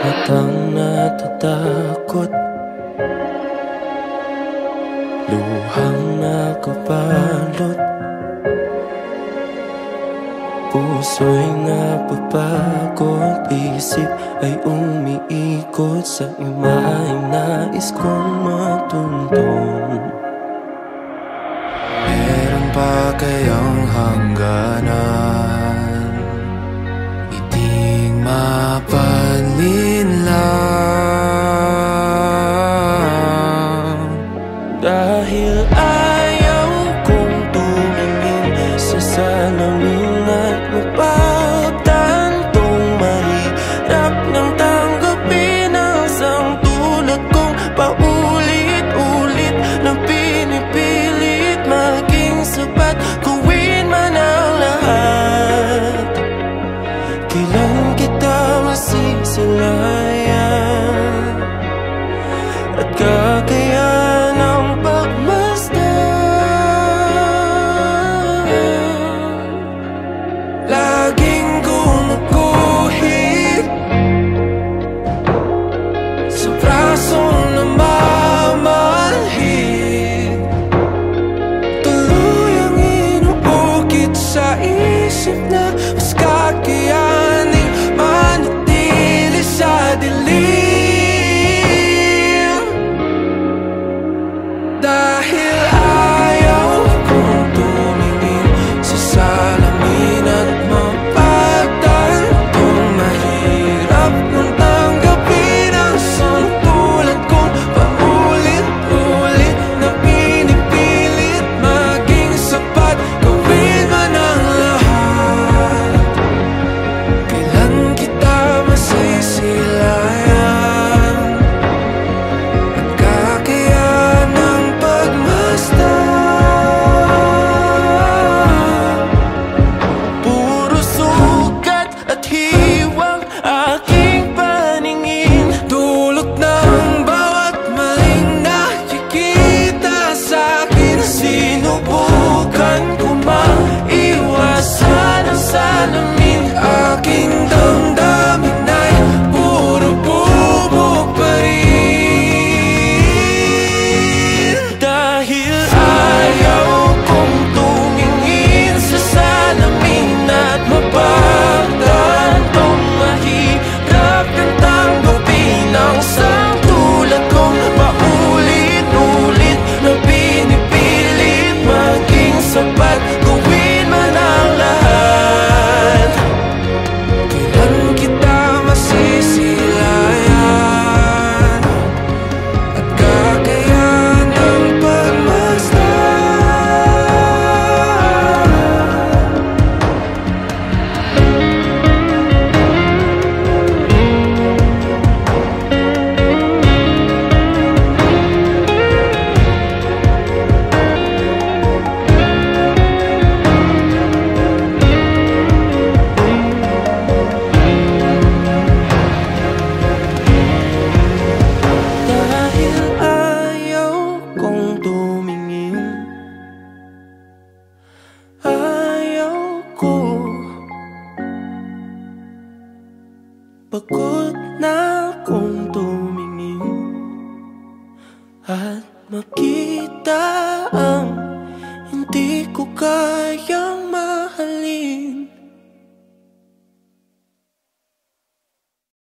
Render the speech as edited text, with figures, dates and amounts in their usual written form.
Matang natatakot, luhang nakabalot, puso'y napapagod, isip ay umiikot sa imaheng nais kong matuntun. Meron pa kayang hangganan, iting mapalinlang. Dahil ayaw kong tumingin sa salamin at mapagtantong mahirap nang tanggapin ang isang tulad kong paulit-ulit na pinipilit maging sapat, gawin man ang lahat. Kailan kita masisilayan at kakayanan ang pagmasdan? Laging gumuguhit sa brasong namamanhid, tuluyang inuukit sa isip na mas kakayaning manatili sa dilim. Dahil ayaw kong tumingin sa salamin at mapagtantong mahirap nang tanggapin ang isang tulad kong paulit-ulit na pinipilit maging sapat, gawin man ang lahat. Kailan kita masisilayan at kakayanan ng pagmasdan? Puro sugat at hiwang aking paningin, dulot ng bawat maling nakikita sa'kin. Sinubukan ko maiwasan ang salamin, aking damdamin ay puro bubog pa rin. Dahil ayaw kong tumingin sa salamin at mapagtantong mahirap nang tanggapin ang isang tulad kong paulit-ulit na pinipilit maging sapat, gawin man ang lahat. Kailan kita masisilayan at kakayanan ng pagmasdan? Dahil ayaw kong tumingin, ayaw ko, pagod na akong tumingin at makita